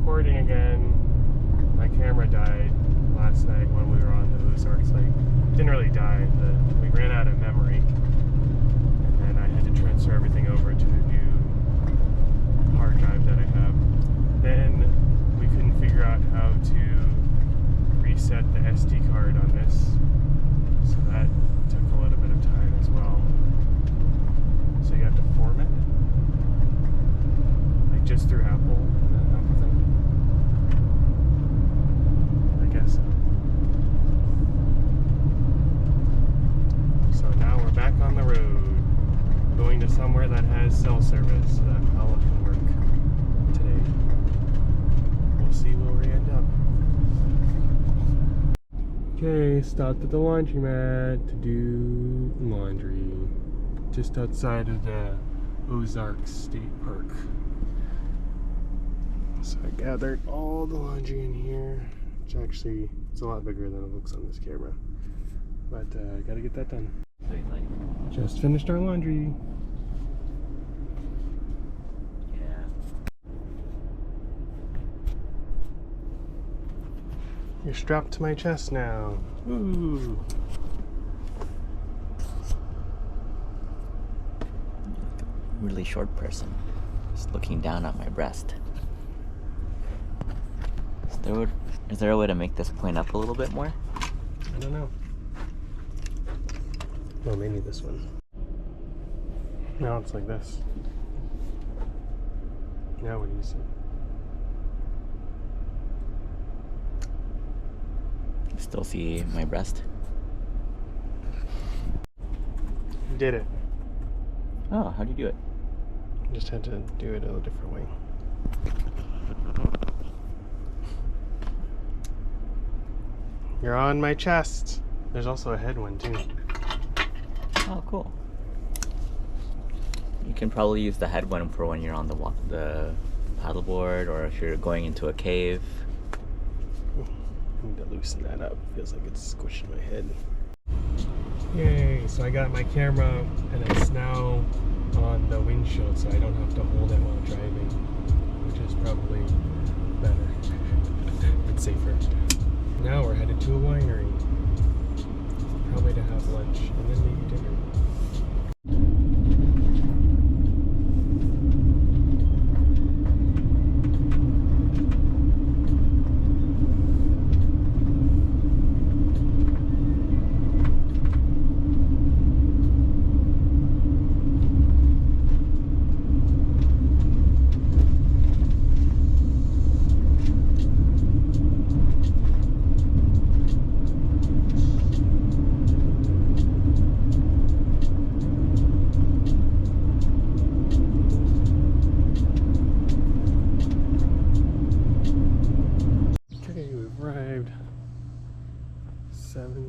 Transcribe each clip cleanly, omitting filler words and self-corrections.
recording again. My camera died last night when we were on the Ozarks. Like, didn't really die. We ran out of memory, and then I had to transfer everything over to the new hard drive that I have. Then we couldn't figure out how to reset the SD card on this, so that took a little bit of time as well. So you have to format it, like just through Apple thing. I guess so. So now we're back on the road, going to somewhere that has cell service, so that Paula can work today. We'll see where we end up. Okay, stopped at the laundromat to do laundry just outside of the Ozarks State Park. So I gathered all the laundry in here, which actually it's a lot bigger than it looks on this camera, but I gotta get that done. Just finished our laundry. You're strapped to my chest now. Ooh. Really short person, just looking down at my breast. Is there a way to make this point up a little bit more? I don't know. Well, maybe this one. Now it's like this. Now what do you see? Still see my breast? You did it. Oh, how'd you do it? Just had to do it a different way. You're on my chest. There's also a head one too. Oh, cool. You can probably use the head one for when you're on the paddleboard, or if you're going into a cave. I need to loosen that up. Feels like it's squishing my head. Yay! So I got my camera and it's now on the windshield, so I don't have to hold it while driving, which is probably better and safer. Now we're headed to a winery, probably to have lunch and then maybe dinner.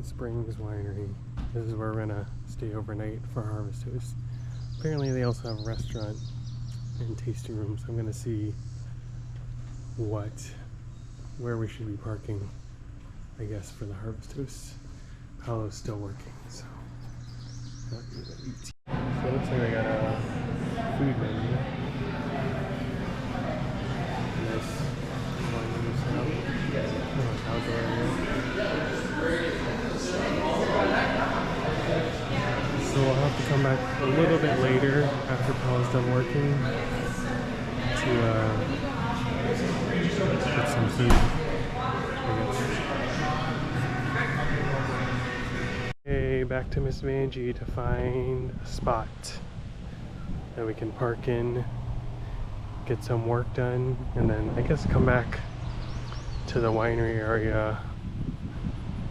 Springs Winery. This is where we're gonna stay overnight for Harvest Host. Apparently they also have a restaurant and tasting rooms. I'm gonna see where we should be parking, I guess, for the Harvest Host. Paolo's still working, so not gonna eat. So it looks like I got a food menu. Nice winery setup. Outdoor area. So we'll have to come back a little bit later after Paul's done working to get some food, I guess. Okay, back to Miss Vanjie to find a spot that we can park in, get some work done, and then I guess come back to the winery area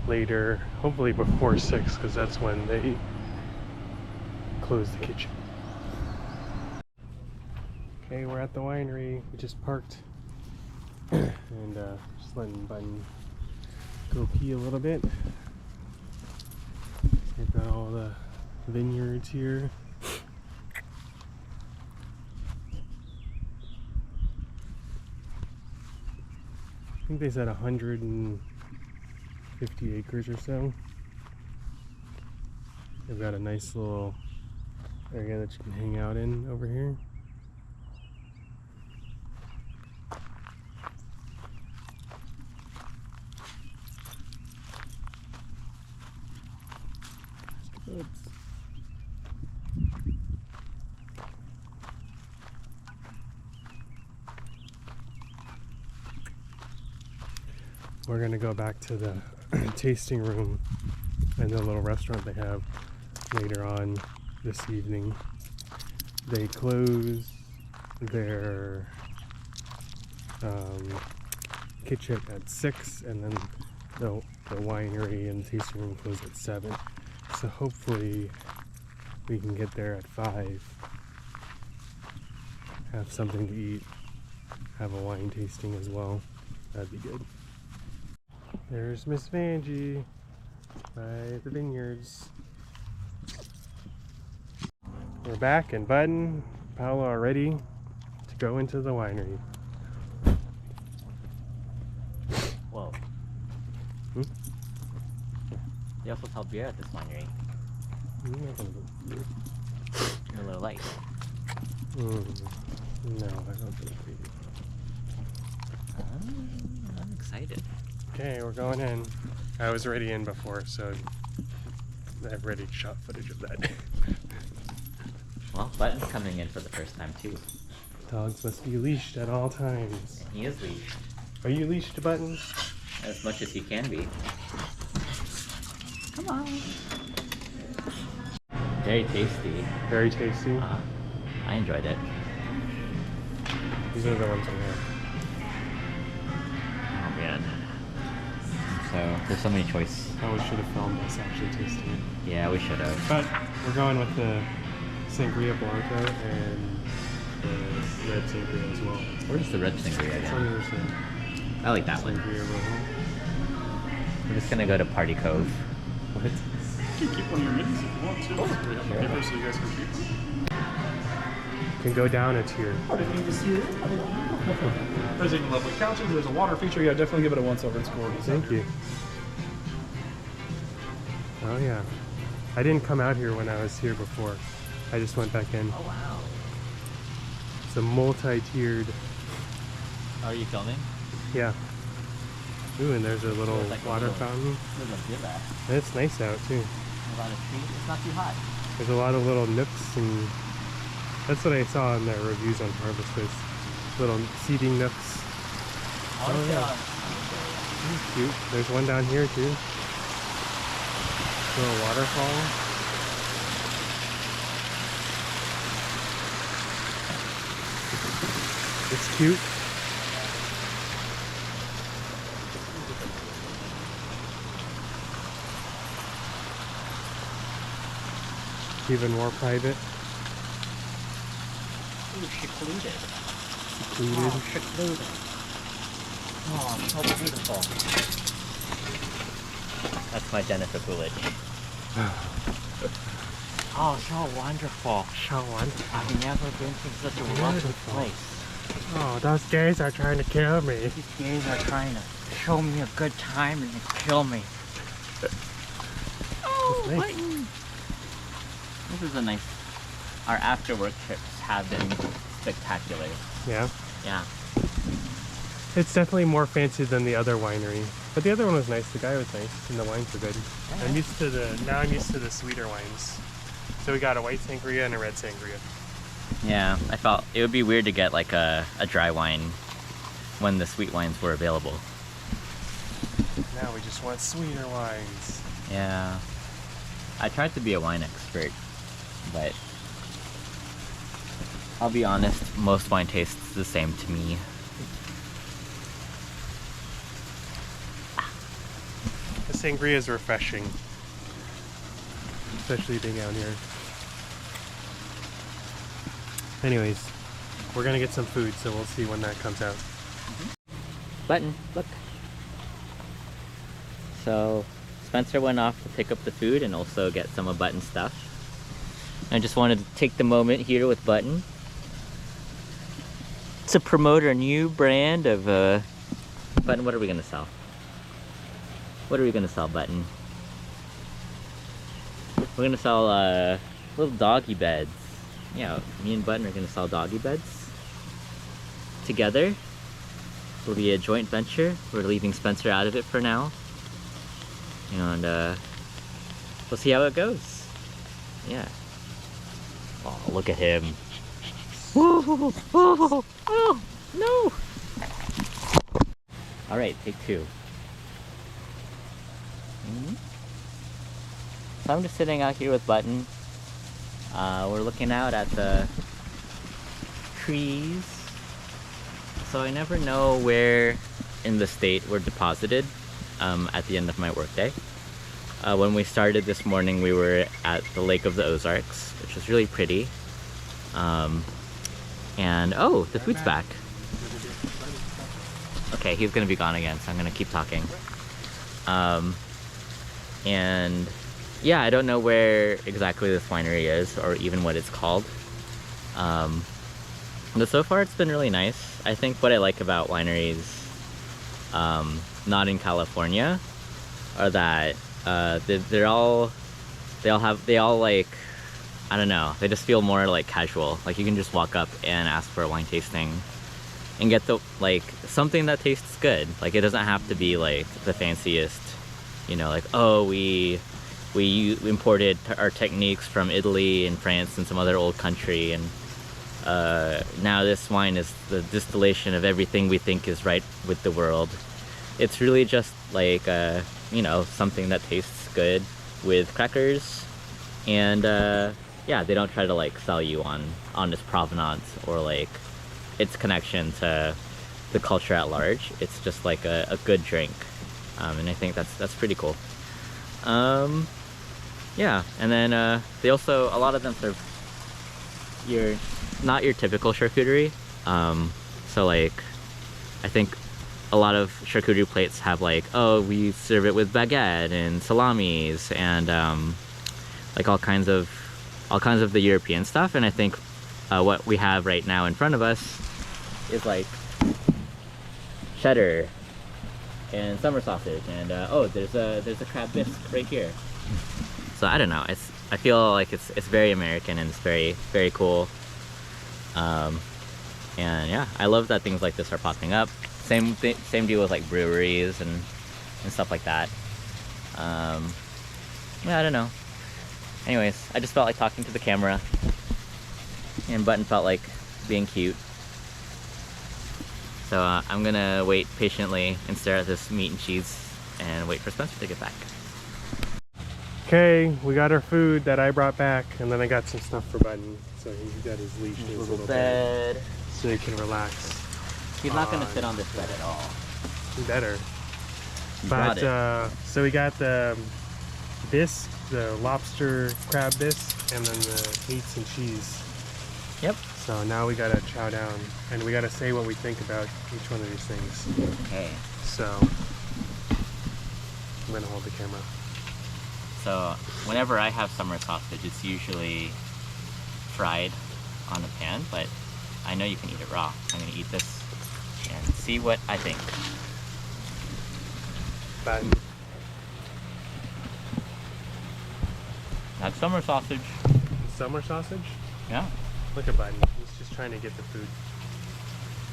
later, hopefully before 6, because that's when they close the kitchen. Okay, we're at the winery. We just parked and just letting Button go pee a little bit. We've got all the vineyards here. I think they said 150 acres or so. They've got a nice little area that you can hang out in over here. we're gonna go back to the tasting room and the little restaurant they have later on this evening. They close their kitchen at 6, and then the winery and the tasting room close at 7. So hopefully we can get there at 5, have something to eat, have a wine tasting as well. That'd be good. There's Miss Vanjie by the Vineyards. We're back, and Bud and Paolo are ready to go into the winery. Whoa. Hmm? They also sell beer at this winery. Miller Lite. No, I don't think we do. I'm excited. Okay, we're going in. I was already in before, so I've already shot footage of that. Well, Button's coming in for the first time too. Dogs must be leashed at all times. And he is leashed. Are you leashed, Button? As much as he can be. Come on. Very tasty. Very tasty. I enjoyed it. These are the ones we have. Oh man. So there's so many choices. Oh, we should have filmed us actually tasting it. Yeah, we should have. But we're going with the Sangria Blanco and the red Sangria as well. Or just the red sangria It's on again. the other side. I like that one. Sangria roll. We're just gonna go to Party Cove. What? You can keep one of your minis if you want to. We have the Sure. paper so you guys can keep them. Can go down a tier. There's even lovely couches. There's a water feature. Yeah, definitely give it a once over and score. Thank you. Oh yeah. I didn't come out here when I was here before. I just went back in. Oh wow. It's a multi-tiered. Are you filming? Yeah. Ooh, and there's a little There's like a water little- fountain. There's a villa. And it's nice out too. A lot of trees. It's not too hot. There's a lot of little nooks, and that's what I saw in their reviews on Harvest was little seating nooks. I wanna Oh, sit yeah. on- That's cute. There's one down here too. Little waterfall. It's cute. Even more private. Ooh, secluded. Secluded. Oh, secluded. Oh, so beautiful. That's my Jennifer Coolidge. Oh, so wonderful. So wonderful. I've never been to such a lovely Beautiful. place. Oh, those gays are trying to kill me. These gays are trying to show me a good time and then kill me. Oh, nice. Button. This is a nice... Our after-work trips have been spectacular. Yeah. Yeah. It's definitely more fancy than the other winery. But the other one was nice. The guy was nice, and the wines were good. Yeah. I'm used to the sweeter wines. So we got a white sangria and a red sangria. Yeah, I felt it would be weird to get like a dry wine when the sweet wines were available. Now we just want sweeter wines. Yeah. I tried to be a wine expert, but I'll be honest, most wine tastes the same to me. The sangria is refreshing. Especially being out here. Anyways, we're gonna get some food, so we'll see when that comes out. Button, look. So Spencer went off to pick up the food and also get some of Button's stuff. I just wanted to take the moment here with Button to promote our new brand of Button. What are we gonna sell? What are we gonna sell, Button? We're gonna sell little doggy beds. Yeah, me and Button are gonna sell doggy beds together. It'll be a joint venture. We're leaving Spencer out of it for now. And we'll see how it goes. Yeah. Oh, look at him. Oh, oh, oh, no. All right, take two. So I'm just sitting out here with Button. We're looking out at the trees. So I never know where in the state we're deposited at the end of my workday. When we started this morning, we were at the Lake of the Ozarks, which was really pretty. And oh, the food's back. Okay, he's gonna be gone again, so I'm gonna keep talking. And yeah, I don't know where exactly this winery is or even what it's called. But so far it's been really nice. I think what I like about wineries not in California are that they all like, I don't know, they just feel more like casual. Like you can just walk up and ask for a wine tasting and get the like something that tastes good. Like it doesn't have to be like the fanciest, you know, like, oh, we imported our techniques from Italy and France and some other old country, and now this wine is the distillation of everything we think is right with the world. It's really just like you know, something that tastes good with crackers, and yeah, they don't try to like sell you on its provenance or like its connection to the culture at large. It's just like a good drink, and I think that's pretty cool. Yeah, and then they also, a lot of them serve not your typical charcuterie. So like, I think a lot of charcuterie plates have like, oh, we serve it with baguette and salamis and like all kinds of the European stuff. And I think what we have right now in front of us is like cheddar and summer sausage, and oh, there's a crab bisque right here. So I don't know, I feel like it's very American, and it's very, very cool. And yeah, I love that things like this are popping up. Same deal with like breweries and stuff like that. Yeah, I don't know. Anyways, I just felt like talking to the camera, and Button felt like being cute. So I'm gonna wait patiently and stare at this meat and cheese and wait for Spencer to get back. Okay, we got our food that I brought back, and then I got some stuff for Button. So he's got his leash in his little bed, so he can relax. He's not gonna sit on this bed at all. He better. But so we got the bisque, the lobster crab bisque, and then the meats and cheese. Yep. So now we gotta chow down, and we gotta say what we think about each one of these things. Okay. So I'm gonna hold the camera. So whenever I have summer sausage, it's usually fried on a pan, but I know you can eat it raw. I'm gonna eat this and see what I think. Button. That's summer sausage. Summer sausage? Yeah. Look at Button. He's just trying to get the food.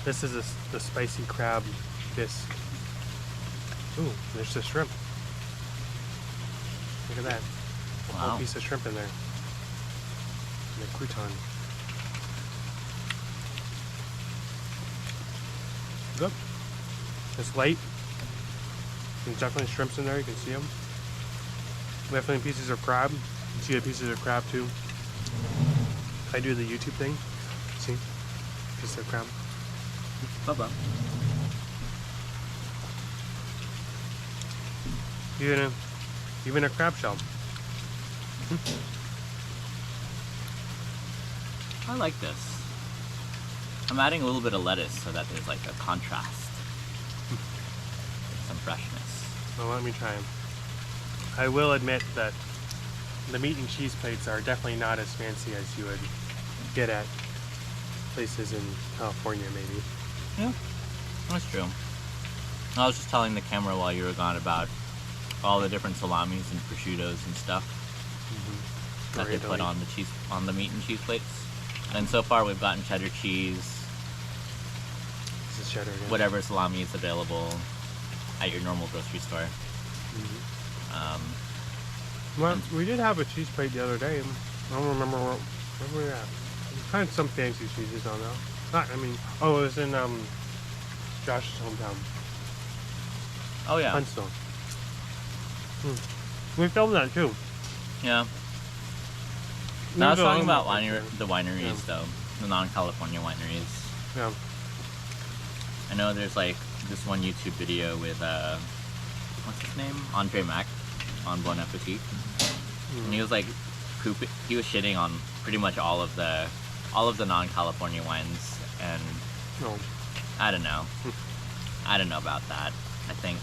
This is the spicy crab bisque. Ooh, there's the shrimp. Look at that. A whole piece of shrimp in there. And a crouton. Good. It's light. There's definitely shrimps in there. You can see them. Definitely pieces of crab. You can see the pieces of crab too. I do the YouTube thing. See? Piece of crab. Bye-bye. Even a crab shell. I like this. I'm adding a little bit of lettuce so that there's like a contrast. Some freshness. Well, let me try them. I will admit that the meat and cheese plates are definitely not as fancy as you would get at places in California, maybe. Yeah, that's true. I was just telling the camera while you were gone about all the different salamis and prosciuttos and stuff that they put on the meat and cheese plates. And so far we've gotten cheddar cheese. This is cheddar again. Whatever salami is available at your normal grocery store. Well, we did have a cheese plate the other day. I don't remember where we were at. We had some fancy cheeses on though. Oh, it was in Josh's hometown. Oh yeah. Huntsville. We filmed that too. Yeah. No, I was There's a talking lot about more the wineries Yeah. though, the non-California wineries. Yeah. I know there's like this one YouTube video with what's his name? Andre Mac on Bon Appetit. And he was like he was shitting on pretty much all of the non-California wines, and No. I don't know. I don't know about that. I think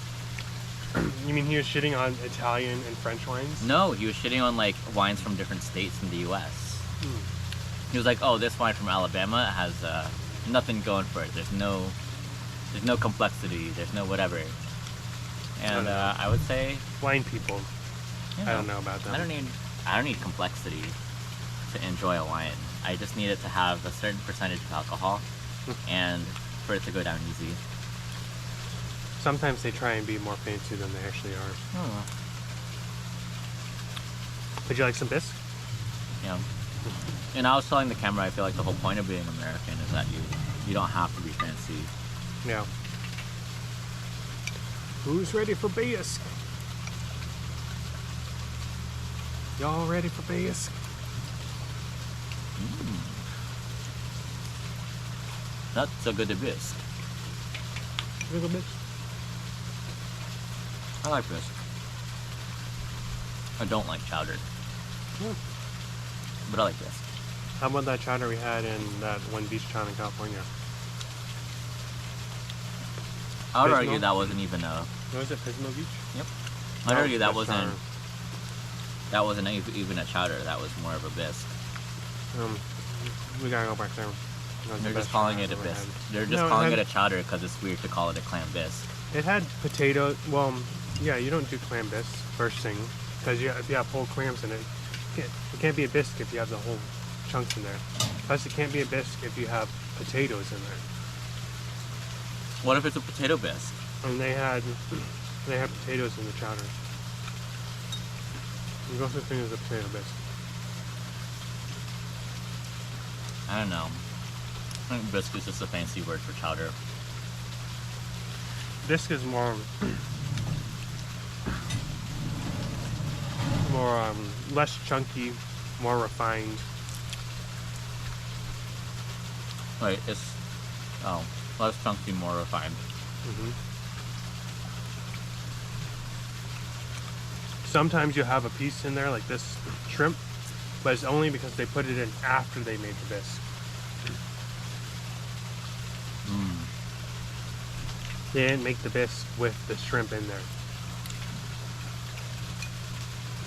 You mean he was shitting on Italian and French wines? no, he was shitting on like wines from different states in the US. He was like, "Oh, this wine from Alabama has nothing going for it. There's no complexity. There's no whatever." And I would say, Wine people. you I don't know about them. I don't need complexity to enjoy a wine. I just need it to have a certain percentage of alcohol and for it to go down easy. Sometimes they try and be more fancy than they actually are. Oh. Would you like some bisque? Yeah. And I was telling the camera, I feel like the whole point of being American is that you don't have to be fancy. Yeah. Who's ready for bisque? Y'all ready for bisque? That's so good to bisque. Little bit. I like bisque. I don't like chowder, Yeah. but I like bisque. How about that chowder we had in that one beach town in California? I would Pismo? argue that wasn't even a. Was it Pismo Beach? Yep. I'd argue that was wasn't even a chowder. That was more of a bisque. We gotta go back there. That was the They're just best calling chowder it a I've ever bisque. had. They're just No, calling had- it a chowder because it's weird to call it a clam bisque. It had potato. Well, yeah, you don't do clam bisque first thing, because if you have whole clams in it, it can't be a bisque if you have the whole chunks in there. Plus, it can't be a bisque if you have potatoes in there. What if it's a potato bisque? And they had potatoes in the chowder. There's also thing as a potato bisque. I don't know. I think bisque is just a fancy word for chowder. Bisque is more less chunky, more refined. Wait, it's less chunky, more refined. Sometimes you have a piece in there like this shrimp, but it's only because they put it in after they made the bisque. They didn't make the bisque with the shrimp in there.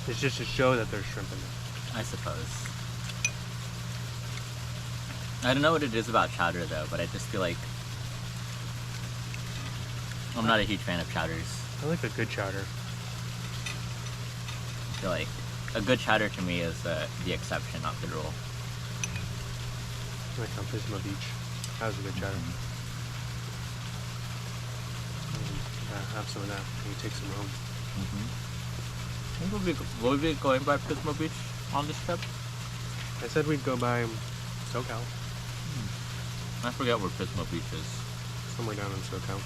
It's just to show that there's shrimp in there. I suppose. I don't know what it is about chowder though, but I just feel like I'm not a huge fan of chowders. I like a good chowder. I feel like a good chowder to me is the exception, not the rule. Like on Pismo Beach. That was a good chowder. Have some of that and you take some home. Will we be going by Pismo Beach on this trip? I said we'd go by SoCal. I forget where Pismo Beach is. Somewhere down in SoCal.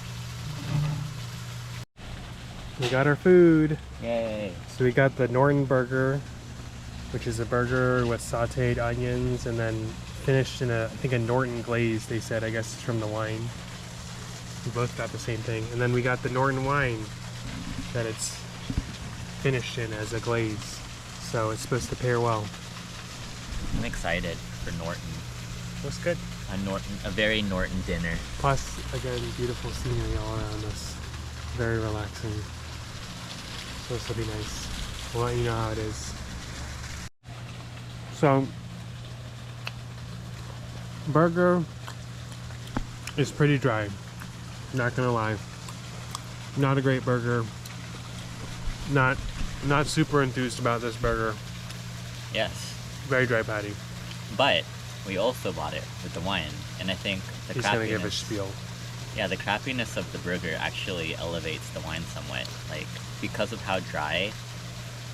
We got our food. Yay! So we got the Norton burger, which is a burger with sauteed onions and then finished in I think a Norton glaze, they said. I guess it's from the wine. We both got the same thing. And then we got the Norton wine that it's finished in as a glaze. So it's supposed to pair well. I'm excited for Norton. Looks good. A very Norton dinner. Plus, again, beautiful scenery all around us. Very relaxing. So this will be nice. We'll let you know how it is. So, burger is pretty dry. Not gonna lie. Not a great burger. Not super enthused about this burger. Yes. Very dry patty. But we also bought it with the wine, and I think the He's gonna give a spiel. Yeah, the crappiness of the burger actually elevates the wine somewhat. Like, because of how dry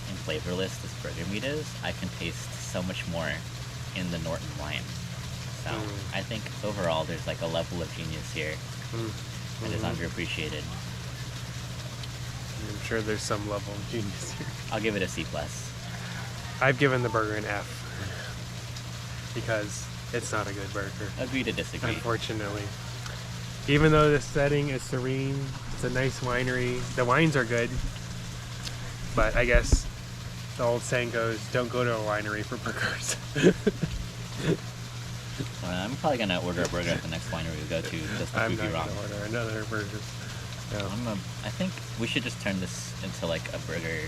and flavorless this burger meat is, I can taste so much more in the Norton wine. So I think overall there's like a level of genius here that is underappreciated. I'm sure there's some level of genius here. I'll give it a C+. I've given the burger an F because it's not a good burger. Agree to disagree. Unfortunately. Even though the setting is serene, it's a nice winery. The wines are good, but I guess the old saying goes, don't go to a winery for burgers. Well, I'm probably gonna order a burger at the next winery we go to, just to I'm prove not you wrong. going to order another burger. No. I think we should just turn this into like a burger.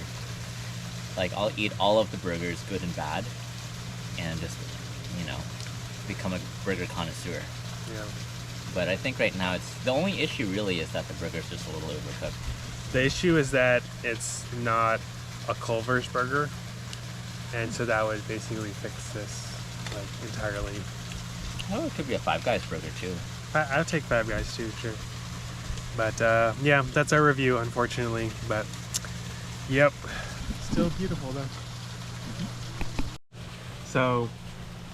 Like, I'll eat all of the burgers, good and bad, and just, you know, become a burger connoisseur. Yeah. But I think right now the only issue really is that the burger's just a little overcooked. The issue is that it's not a Culver's burger, and so that would basically fix this like entirely. Oh, it could be a Five Guys burger too. I'll take Five Guys too, sure. But yeah, that's our review, unfortunately. But yep, still beautiful though. So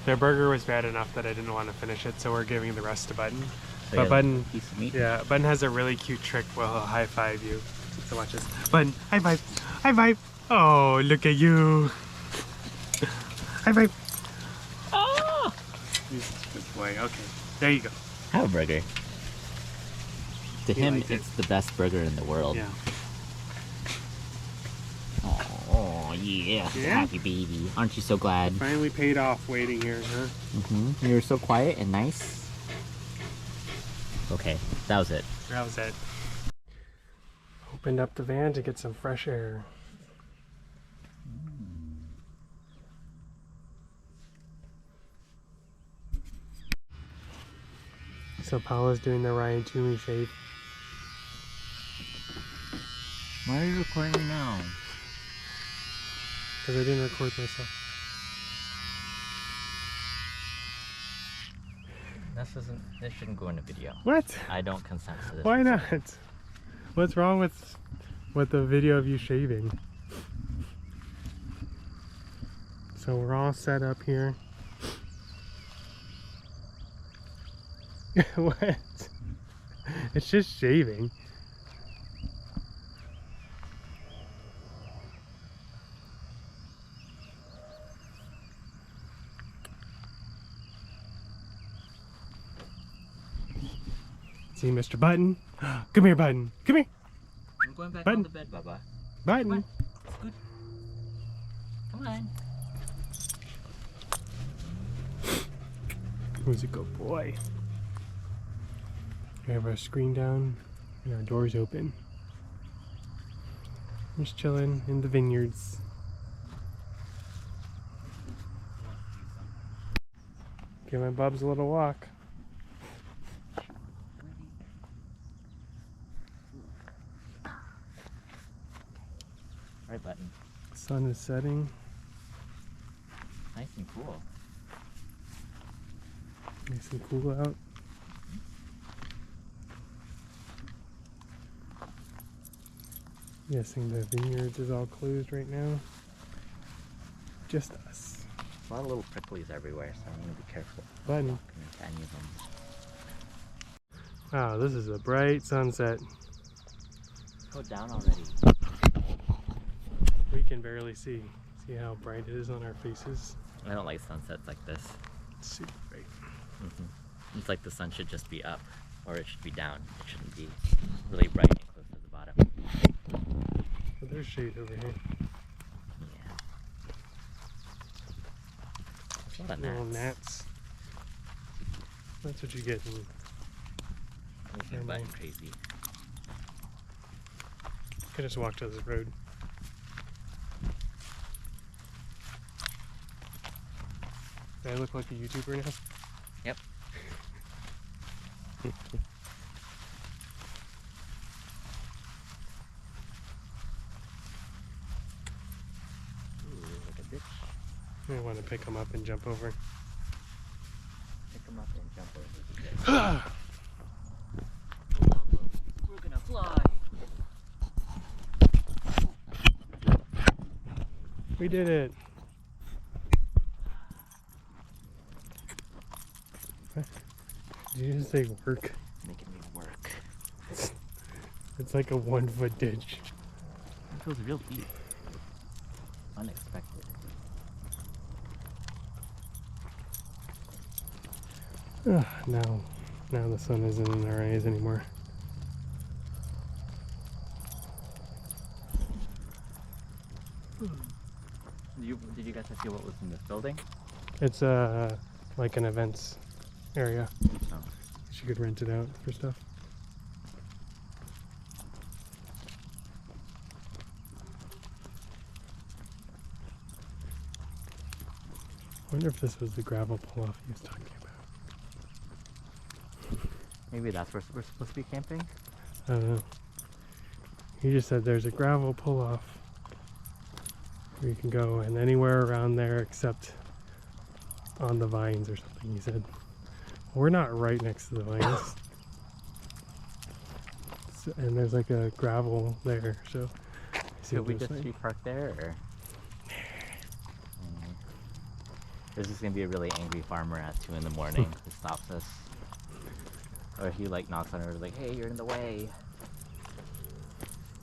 their burger was bad enough that I didn't want to finish it, so we're giving the rest to Button. So But Button, piece of meat. yeah, Button has a really cute trick where he'll high five you. So watch this. Button, high five, high five. Oh, look at you. High five. Ah! He's a good boy. Okay, there you go. Have a burger. To He him, liked it. it's the best burger in the world. Yeah. Oh yeah, Yeah? happy baby. Aren't you so glad? Finally paid off waiting here, huh? Mm-hmm. You were so quiet and nice. Okay, that was it. That was it. Opened up the van to get some fresh air. So Paula's doing the Ryan Toomey shave. Why are you recording now? Because I didn't record myself. This shouldn't go in a video. What? I don't consent to this. Why not? What's wrong with the video of you shaving? So we're all set up here. What? It's just shaving. See, Mr. Button. Come here, Button. Come here. I'm going back Button. on the bed, Baba. Button. Good. Come on. Who's a good boy? We have our screen down and our doors open. Just chilling in the vineyards. Give my bubs a little walk. Right button. Sun is setting. Nice and cool. Nice and cool out. Guessing the vineyards is all closed right now. Just us. A lot of little pricklies everywhere, so I'm gonna be careful. Button. Walking into any of them. Wow, this is a bright sunset. Go down already. We can barely see. See how bright it is on our faces? I don't like sunsets like this. It's super bright. It's like the sun should just be up, or it should be down. It shouldn't be really bright and close to the bottom. But there's shade over here. Yeah. There's a lot of Little gnats. gnats. That's what you get in Making your button crazy. could just walk to this road. Do I look like a YouTuber now? Yep. Ooh, look at this. I want to pick him up and jump over. Pick them up and jump over. Ah! We're gonna fly. We did it. Did you just say work? Making me work. It's like a 1 foot ditch. It feels real deep. Unexpected. Now the sun isn't in our eyes anymore. Did you get to see what was in this building? It's like an events area. Oh. You could rent it out for stuff. I wonder if this was the gravel pull-off he was talking about. Maybe that's where we're supposed to be camping? I don't know. He just said there's a gravel pull-off where you can go, and anywhere around there except on the vines or something, he said. We're not right next to the vines. And there's like a gravel there, so... Should we just street park there, or...? There's just gonna be a really angry farmer at 2 in the morning who stops us. Or he like knocks on her like, hey, you're in the way.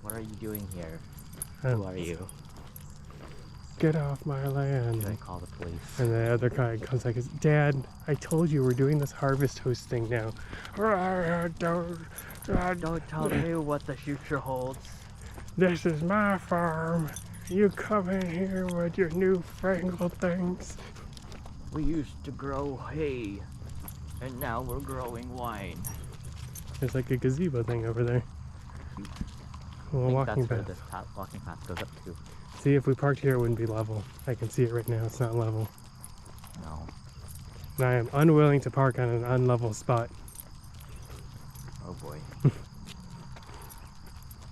What are you doing here? Who are you? Get off my land. Should I call the police? And the other guy comes like, Dad, I told you we're doing this harvest host thing now. Don't tell me what the future holds. This is my farm. You come in here with your newfangled things. We used to grow hay, and now we're growing wine. There's like a gazebo thing over there. Well, walking that's where path. this walking path goes up to. See, if we parked here, it wouldn't be level. I can see it right now. It's not level. No. And I am unwilling to park on an unlevel spot. Oh boy.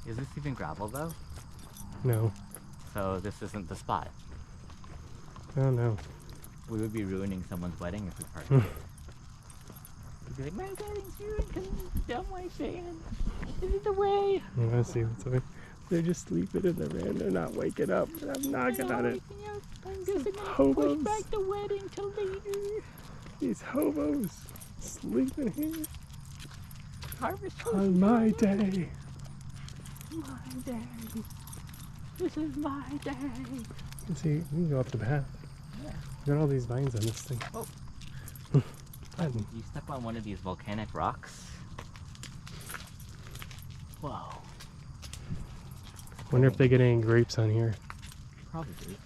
Is this even gravel though? No. So this isn't the spot. Oh no. We would be ruining someone's wedding if we parked here. We'd be like, my wedding's ruined because down my fan. This is the way. I want to see what's over. They're just sleeping in the van. They're not waking up. I'm knocking on it. I'm just gonna Hobos. push back the wedding till later. These hobos sleeping here Harvest on my day. My day. This is my day. You see, we can go up the path. Yeah. Got all these vines on this thing. Oh. Fun. You step on one of these volcanic rocks. Whoa. Wonder if they get any grapes on here. Probably.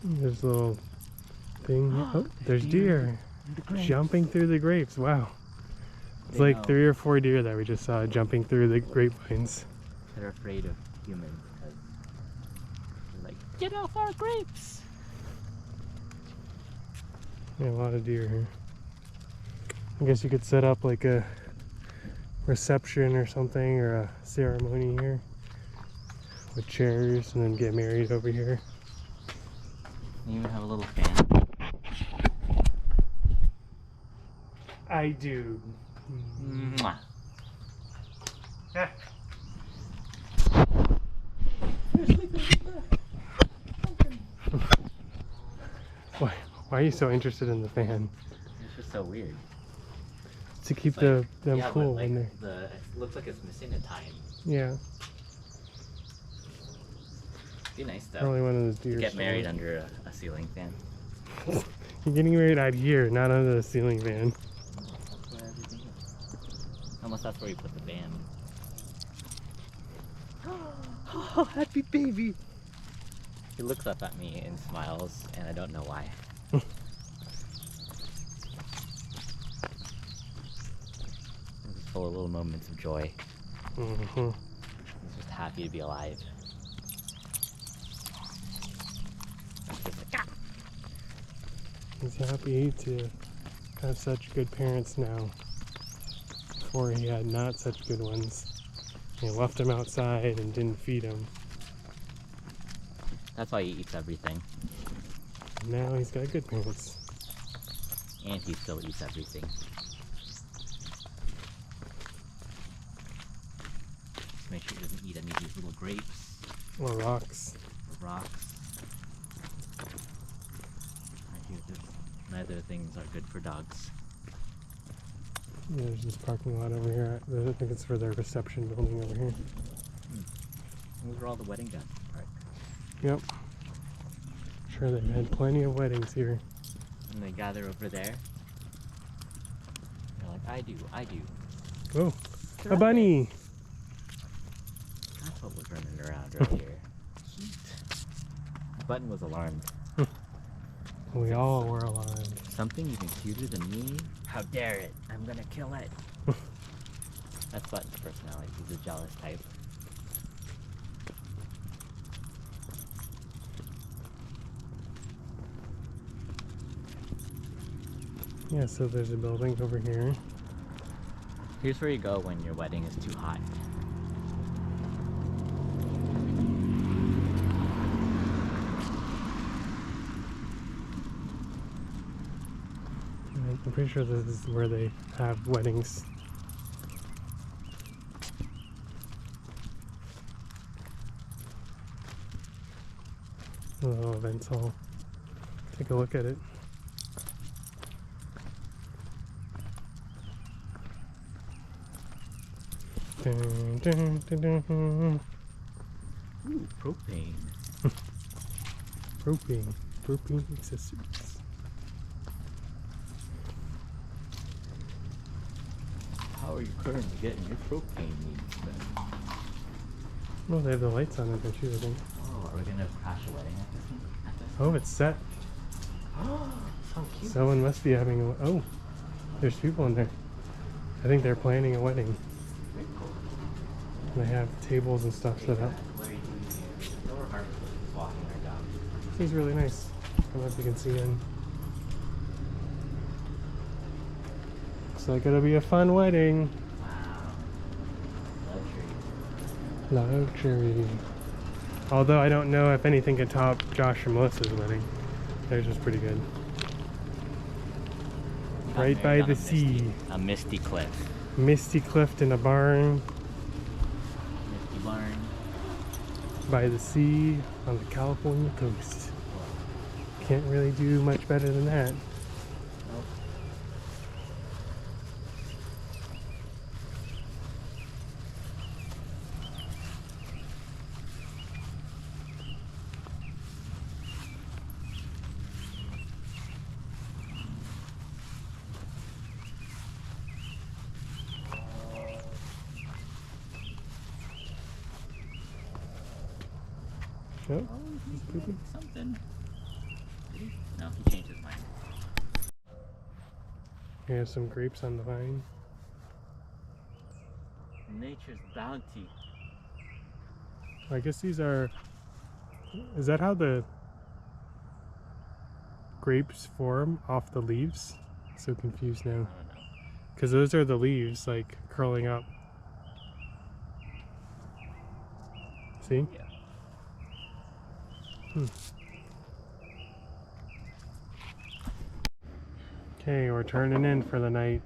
There's a little thing. Oh, there's deer jumping through the grapes. Wow. It's like 3 or 4 deer that we just saw jumping through the grapevines. They're afraid of humans because they're like, get off our grapes! Yeah, a lot of deer here. I guess you could set up like a reception or something, or a ceremony here with chairs, and then get married over here. You even have a little fan. I do. Mwah. Ah. Why are you so interested in the fan? It's just so weird. To keep It's like, them yeah, cool but like when they're... it looks like it's missing a time. Yeah. It'd be nice though. Probably one of those deer. To get married stalls. under a ceiling fan. You're getting married out here, not under the ceiling fan. That's where everything is. Almost that's where you put the band. Oh, happy baby! He looks up at me and smiles, and I don't know why. This is full of little moments of joy. Mm-hmm. He's just happy to be alive. It's just like, ah! He's happy to have such good parents now. Before he had not such good ones. He left him outside and didn't feed him. That's why he eats everything. Now he's got good parents. And he still eats everything. Just make sure it doesn't eat any of these little grapes Or rocks. or rocks. I hear that neither things are good for dogs. Yeah, there's this parking lot over here. I think it's for their reception building over here. Those are all the wedding guests park. Yep. Sure, they've had plenty of weddings here. And they gather over there. They're like, I do. Oh, They're a on bunny! That's what was running around earlier. Heat. The button was alarmed. We all were alive. Something even cuter than me? How dare it? I'm gonna kill it. That's Button's personality. He's a jealous type. Yeah, so there's a building over here. Here's where you go when your wedding is too hot. I'm pretty sure this is where they have weddings. A little events hall. Take a look at it. Dun, dun, dun, dun, dun. Ooh, propane. Propane accessories. How are you currently getting your propane needs met? Oh, they have the lights on it, don't you, I think? Oh, are we gonna crash a wedding at this? Oh, it's set. So cute. Someone must be having a... Oh, there's people in there. I think they're planning a wedding. Very cool. They have tables and stuff set up. What are you doing here? Lower Hartford is walking our dog. This is really nice. I don't know if you can see in. Looks like it'll be a fun wedding. Wow. Luxury. Luxury. Although I don't know if anything can top Josh and Melissa's wedding. Theirs was pretty good. Got Right by married on the a misty- sea. A misty cliff. Misty cliff in a barn. Misty barn. By the sea on the California coast. Can't really do much better than that. Nope. Oh, Oh, he's pooping. doing something. Did he? No, he changed his mind. We have some grapes on the vine. Nature's bounty. I guess these are... Is that how the grapes form off the leaves? So confused now. I don't know. Because those are the leaves, like, curling up. See? Yeah. Okay, we're turning in for the night.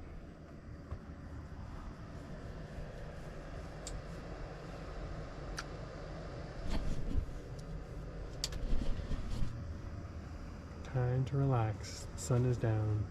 Time to relax. The sun is down.